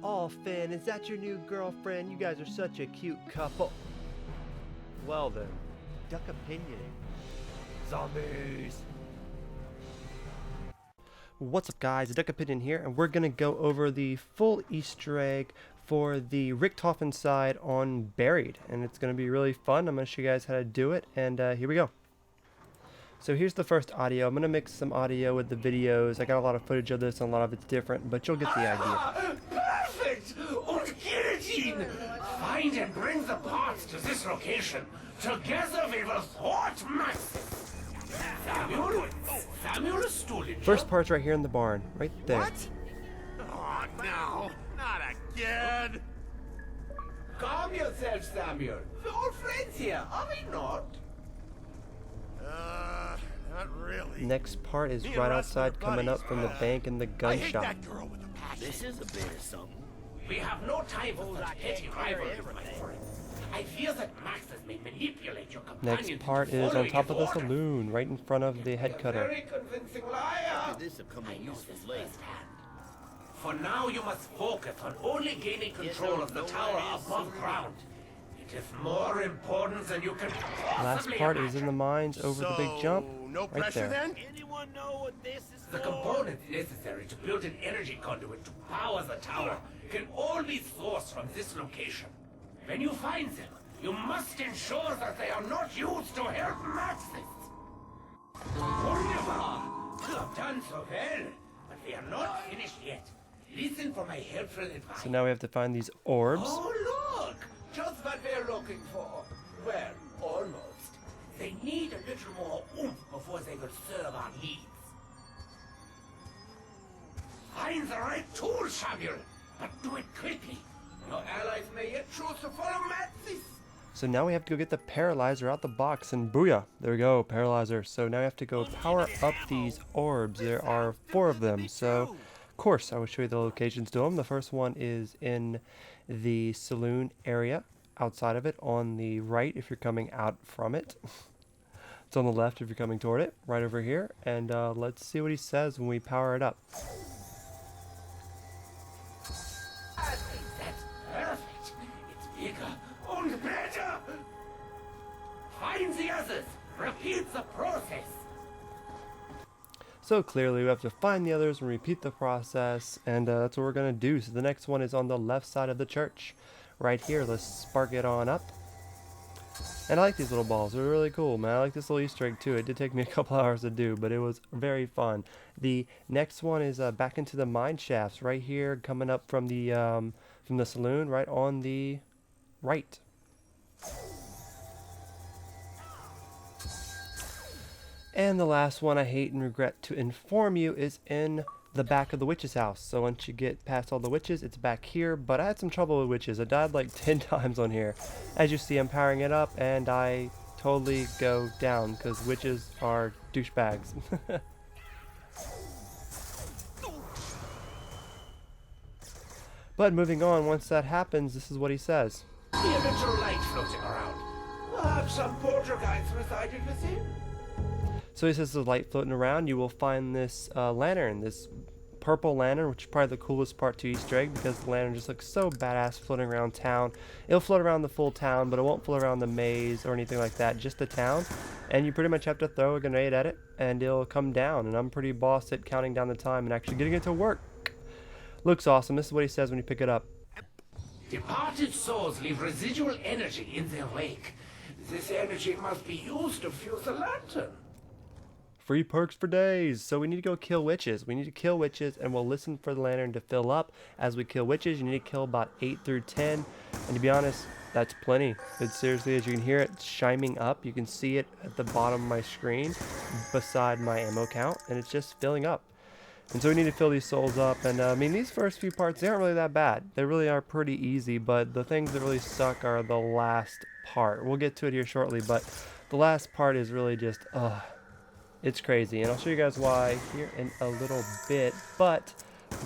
Oh, Finn, is that your new girlfriend? You guys are such a cute couple. Well then, duck opinioning. Zombies! What's up guys, Duck Opinion here, and we're gonna go over the full Easter egg for the Richtofen side on Buried, and it's gonna be really fun. I'm gonna show you guys how to do it, and here we go. So here's the first audio. I'm gonna mix some audio with the videos. I got a lot of footage of this and a lot of it's different, but you'll get the idea. Perfect! Und guillotine! Find and bring the parts to this location. Together we will thwart masses. Samuel is stolen. First part's right here in the barn, right there. What? Oh no, not again! Calm yourself, Samuel. We're all friends here, are we not? Not really. Next part is Me and right Russ outside were coming up buddies. from the bank and the gun I hate shop. that girl with a passion. This is a bit of something. We have no time for such petty rivalries, my friend. I fear that Maxes may manipulate your companions. Next part into is on following top of his the orders. saloon, right in front of the head You're a cutter. very convincing liar. This will come I in know useful this later. firsthand. For now, you must focus on only gaining control of the tower above ground. It is more important than you can Last possibly part imagine. is in the mines over the big jump, No right pressure there. then? Anyone know what this is The for? components necessary to build an energy conduit to power the tower can all be sourced from this location. When you find them, you must ensure that they are not used to help Maxis. Wunderbar! You have done so well, but we are not finished yet. Listen for my helpful advice. So now we have to find these orbs. Oh, look! Just what we're looking for. Well, almost. They need a little more oomph before they will serve our needs. Find the right tool, Samuel, but do it quickly. Your allies may yet choose to follow Maxis. So now we have to go get the paralyzer out the box, and booyah! There we go, paralyzer. So now we have to go power up these orbs. There are 4 of them, so of course I will show you the locations to them. The first one is in the saloon area, outside of it, on the right if you're coming out from it. It's on the left if you're coming toward it, right over here. And let's see what he says when we power it up. That's perfect. It's bigger and better. Find the others. Repeat the process. So clearly we have to find the others and repeat the process, and that's what we're going to do. So the next one is on the left side of the church. Right here, let's spark it on up. And I like these little balls, they're really cool, man. I like this little Easter egg too. It did take me a couple hours to do, but it was very fun. The next one is back into the mine shafts, right here, coming up from the saloon, right on the right. And the last one, I hate and regret to inform you, is in the back of the witch's house. So once you get past all the witches, it's back here. But I had some trouble with witches. I died like 10 times on here. As you see, I'm powering it up, and I totally go down because witches are douchebags. But moving on, once that happens, this is what he says. See a little light floating around. Perhaps some poltergeist resided within. So he says there's light floating around. You will find this lantern, this purple lantern, which is probably the coolest part to Easter egg because the lantern just looks so badass floating around town. It'll float around the full town, but it won't float around the maze or anything like that, just the town. And you pretty much have to throw a grenade at it, and it'll come down. And I'm pretty boss at counting down the time and actually getting it to work. Looks awesome. This is what he says when you pick it up. Departed souls leave residual energy in their wake. This energy must be used to fuse the lantern. Free perks for days. So we need to go kill witches. We need to kill witches, and we'll listen for the lantern to fill up. As we kill witches, you need to kill about 8 through 10. And to be honest, that's plenty. It seriously is. You can hear it chiming up. You can see it at the bottom of my screen beside my ammo count, and it's just filling up. And so we need to fill these souls up. And I mean, these first few parts, they aren't really that bad. They really are pretty easy, but the things that really suck are the last part. We'll get to it here shortly, but the last part is really just, it's crazy. And I'll show you guys why here in a little bit. But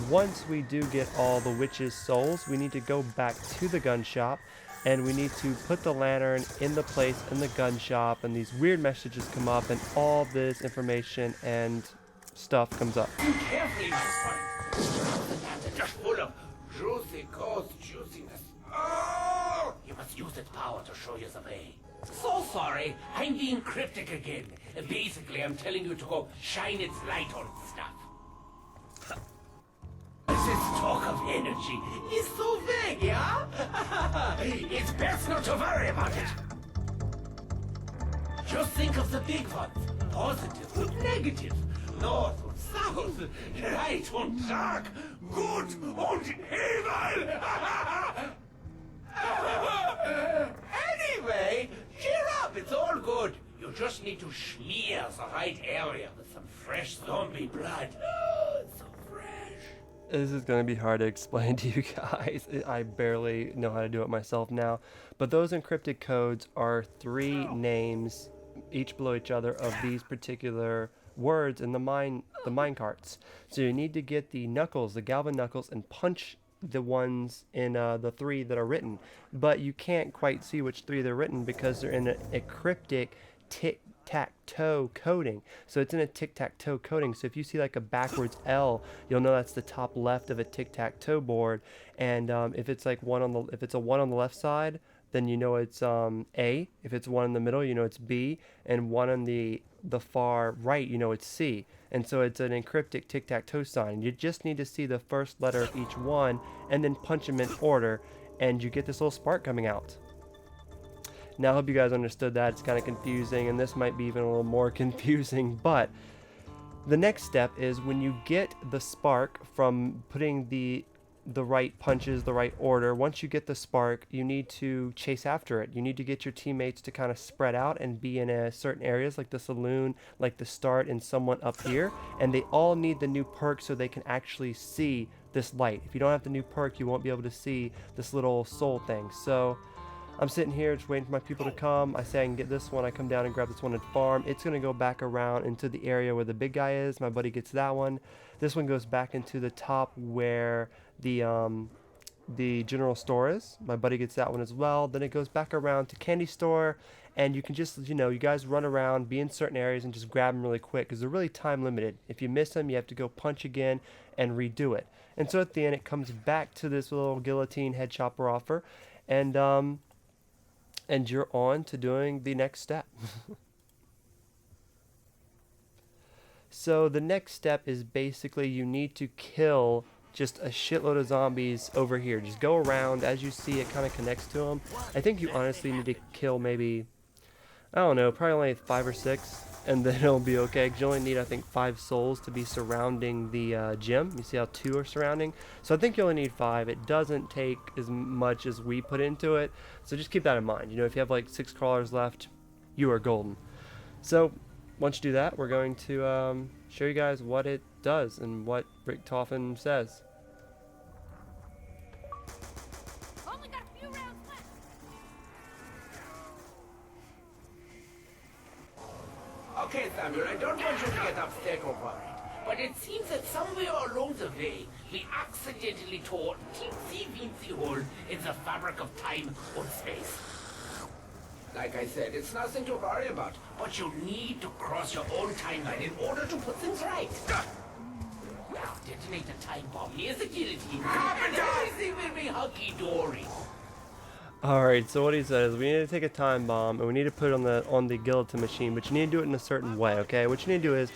once we do get all the witches' souls, we need to go back to the gun shop, and we need to put the lantern in the place in the gun shop, and these weird messages come up, and all this information and stuff comes up. Carefully, my friend. The lantern just full of juicy cryptic code's juiciness. Oh! You must use its power to show you the way. So sorry, I'm being cryptic again. Basically, I'm telling you to go shine its light on stuff. This talk of energy is so vague, yeah? It's best not to worry about it. Just think of the big ones. Positive and negative. North and south. Right and dark. Good and evil. Anyway, cheer up. It's all good. You just need to smear the right area with some fresh zombie blood. So fresh. This is going to be hard to explain to you guys. I barely know how to do it myself now. But those encrypted codes are 3 names, each below each other, of these particular words in the mine carts. So you need to get the knuckles, the Galvin knuckles, and punch the ones in the 3 that are written. But you can't quite see which 3 they're written because they're in a cryptic tic-tac-toe coding. So it's in a tic-tac-toe coding. So if you see like a backwards L, you'll know that's the top left of a tic-tac-toe board. And if it's like if it's a 1 on the left side, then you know it's A. If it's 1 in the middle, you know it's B, and 1 on the far right, you know it's C. And so it's an encryptic tic-tac-toe sign. You just need to see the first letter of each one and then punch them in order, and you get this little spark coming out. Now I hope you guys understood that. It's kind of confusing, and this might be even a little more confusing, but the next step is when you get the spark from putting the right punches, the right order. Once you get the spark, you need to chase after it. You need to get your teammates to kind of spread out and be in certain areas like the saloon, like the start, and someone up here. And they all need the new perk so they can actually see this light. If you don't have the new perk, you won't be able to see this little soul thing. So I'm sitting here just waiting for my people to come. I say I can get this one. I come down and grab this one and farm. It's going to go back around into the area where the big guy is. My buddy gets that one. This one goes back into the top where the general store is. My buddy gets that one as well. Then it goes back around to candy store, and you can just, you guys run around, be in certain areas, and just grab them really quick because they're really time limited. If you miss them, you have to go punch again and redo it. And so at the end, it comes back to this little guillotine head chopper offer, and you're on to doing the next step. So the next step is basically you need to kill just a shitload of zombies over here. Just go around. As you see, it kind of connects to them. I think you honestly need to kill maybe, I don't know, probably only 5 or 6, and then it'll be okay. 'Cause you only need, I think, 5 souls to be surrounding the gym. You see how 2 are surrounding? So I think you only need 5. It doesn't take as much as we put into it. So just keep that in mind. If you have like 6 crawlers left, you are golden. So once you do that, we're going to show you guys what it does and what Richtofen says. Only got a few rounds left. Okay, Samuel, I don't want you to get upset over it, but it seems that somewhere along the way, we accidentally tore a teensy-weensy hole in the fabric of time and space. Like I said, it's nothing to worry about, but you need to cross your own timeline in order to put things right. Now, detonate a time bomb near the guillotine, and everything will be hunky-dory. Alright, so what he says, we need to take a time bomb and we need to put it on the guillotine machine, but you need to do it in a certain way, okay? What you need to do is,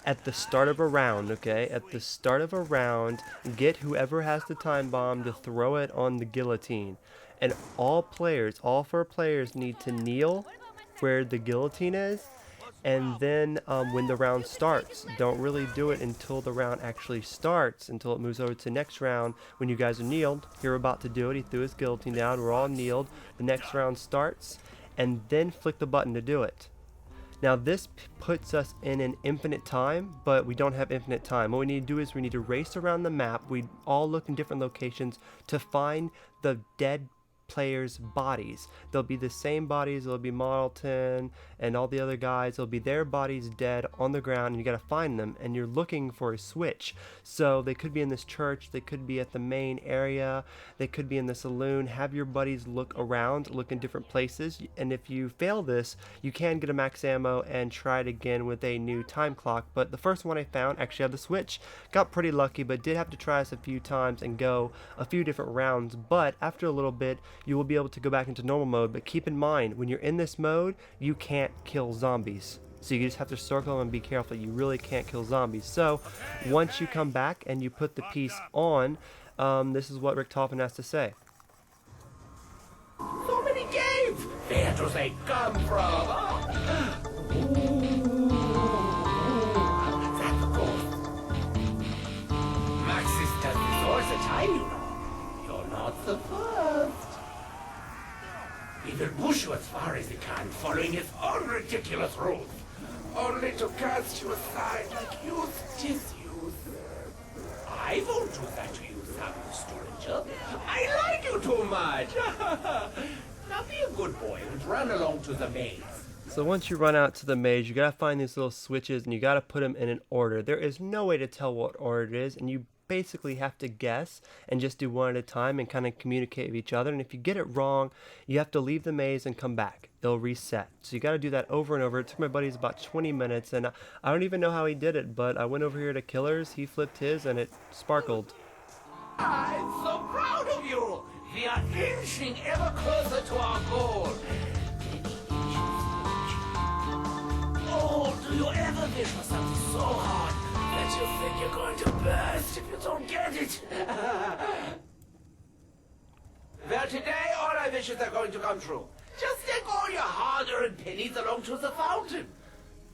at the start of a round, okay? At the start of a round, get whoever has the time bomb to throw it on the guillotine. And all 4 players need to kneel where the guillotine is, and then when the round starts, don't really do it until the round actually starts, until it moves over to the next round. When you guys are kneeled, you're about to do it. He threw his guillotine down, we're all kneeled, the next round starts, and then flick the button to do it. Now this puts us in an infinite time, but we don't have infinite time. What we need to do is we need to race around the map. We all look in different locations to find the dead players' bodies. They'll be the same bodies. It'll be Marlton and all the other guys. It'll be their bodies dead on the ground, and you gotta find them, and you're looking for a switch. So they could be in this church, they could be at the main area, they could be in the saloon. Have your buddies look around, look in different places, and if you fail this, you can get a max ammo and try it again with a new time clock. But the first one I found actually had the switch. Got pretty lucky, but did have to try this a few times and go a few different rounds. But after a little bit, you will be able to go back into normal mode. But keep in mind, when you're in this mode, you can't kill zombies. So you just have to circle them and be careful. You really can't kill zombies. So once you come back and you put the piece on, this is what Richtofen has to say. So many caves! Where do they come from? That's good. Maxis does this all the time, you know. You're not the first. He will push you as far as he can, following his own ridiculous rules. Only to cast you aside like used tissues. I won't do that to you, Samuel Storinger. I like you too much. Now be a good boy and run along to the maze. So once you run out to the maze, you gotta find these little switches and you gotta put them in an order. There is no way to tell what order it is, and you basically have to guess and just do one at a time and kind of communicate with each other. And if you get it wrong, you have to leave the maze and come back. It'll reset. So you got to do that over and over. It took my buddies about 20 minutes, and I don't even know how he did it, but I went over here to Killers, he flipped his, and it sparkled. I'm so proud of you. We are inching ever closer to our goal. Oh, do you ever wish for something so hard that you think you're going to burst if you don't get it? Well, today all our wishes are going to come true. Just take all your hard-earned pennies along to the fountain.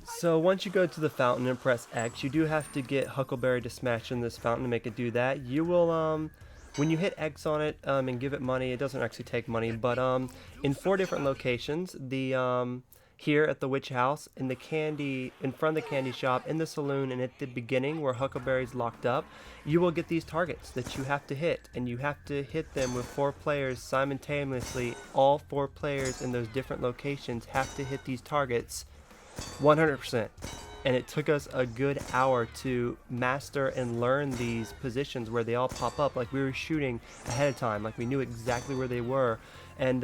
So once you go to the fountain and press X, you do have to get Huckleberry to smash in this fountain to make it do that. You will, when you hit X on it and give it money, it doesn't actually take money, but in 4 different locations, the here at the witch house, in the candy, in front of the candy shop, in the saloon, and at the beginning where Huckleberry's locked up, you will get these targets that you have to hit, and you have to hit them with 4 players simultaneously. All 4 players in those different locations have to hit these targets 100%. And it took us a good hour to master and learn these positions where they all pop up. Like we were shooting ahead of time, like we knew exactly where they were. And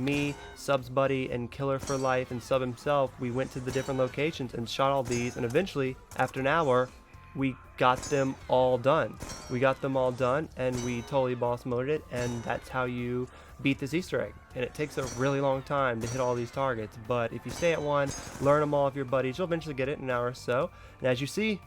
me, Sub's buddy, and Killer for Life, and Sub himself, we went to the different locations and shot all these, and eventually, after an hour, we got them all done. We got them all done, and we totally boss moded it, and that's how you beat this Easter egg. And it takes a really long time to hit all these targets, but if you stay at one, learn them all with your buddies, you'll eventually get it in an hour or so. And as you see,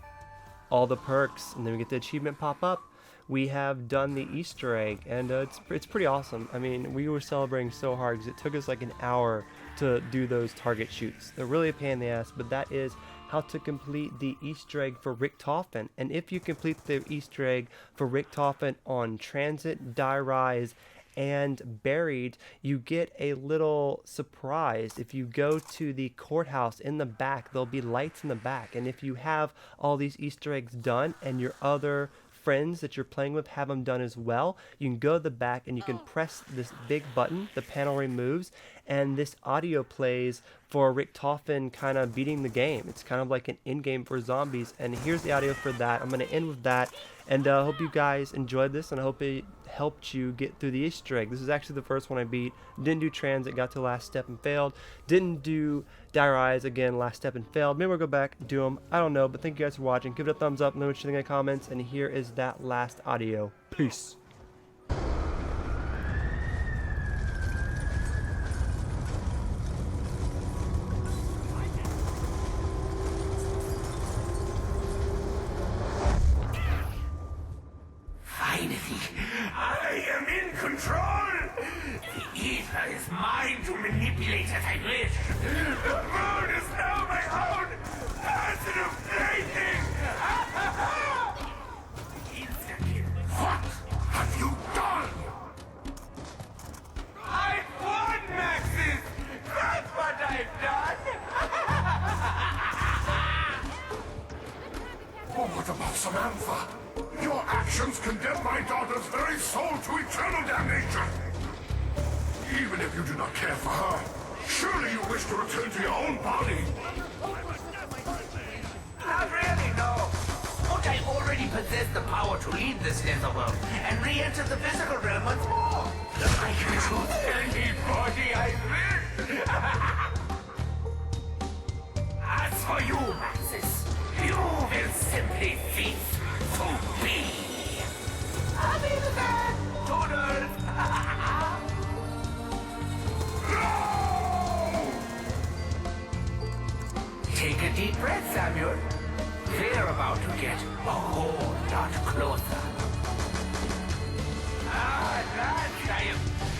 all the perks, and then we get the achievement pop up. We have done the Easter egg, and it's pretty awesome. I mean, we were celebrating so hard because it took us like an hour to do those target shoots. They're really a pain in the ass, but that is how to complete the Easter egg for Richtofen. And if you complete the Easter egg for Richtofen on Transit, Die Rise, and Buried, you get a little surprise. If you go to the courthouse in the back, there'll be lights in the back, and if you have all these Easter eggs done and your other friends that you're playing with have them done as well, you can go to the back and you can press this big button, the panel removes, and this audio plays for Richtofen kind of beating the game. It's kind of like an in-game for zombies, and here's the audio for that. I'm going to end with that, and I hope you guys enjoyed this, and I hope it helped you get through the Easter egg. This is actually the first one I beat. Didn't do Transit, got to the last step and failed. Didn't do Die Rise, again, last step and failed. Maybe we'll go back and do them. I don't know, but thank you guys for watching. Give it a thumbs up, let me know what you think in the comments, and here is that last audio. Peace. Finally, I am in control! The ether is mine to manipulate as I wish! The moon is now my own positive plaything! What have you done? I've won, Maxis! That's what I've done! Oh, what about Samantha? Your actions condemn my daughter's very soul to eternal damnation! Even if you do not care for her, surely you wish to return to your own body. Not really, no. But I already possess the power to leave this netherworld and re-enter the physical realm once more. I can choose any body I wish. As for you, Maxis, you will simply cease to be. I'll be the man. Toodles. Take a deep breath, Samuel. We're about to get a whole lot closer. That I am...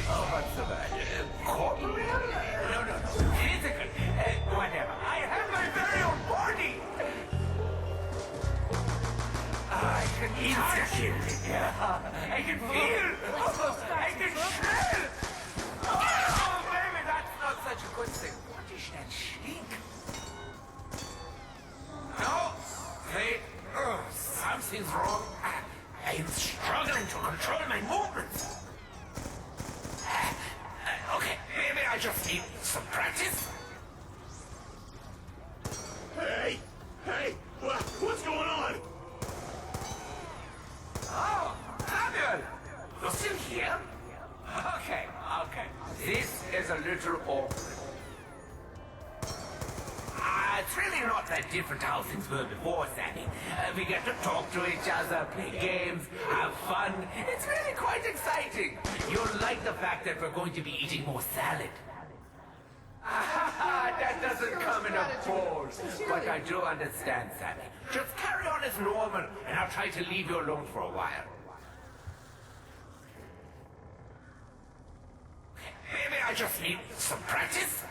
Oh, what's the matter? Corporeal? No. Physical. Whatever. I have my very own body. I can instant. I can feel. I can smell. Oh, maybe that's not such a good thing. What is that stink? No. Wait. Something's wrong. I am struggling to control my movements. Okay, maybe I just need some practice. Hey! What's going on? Oh, Samuel! You're still here? Okay. This is a little awkward. It's really not that different to how things were before, Sammy. We get to talk to each other, play games, have fun. It's really quite exciting. You'll like the fact that we're going to be eating more salad. That doesn't come in a bowl, but I do understand, Sammy. Just carry on as normal, and I'll try to leave you alone for a while. Maybe I just need some practice.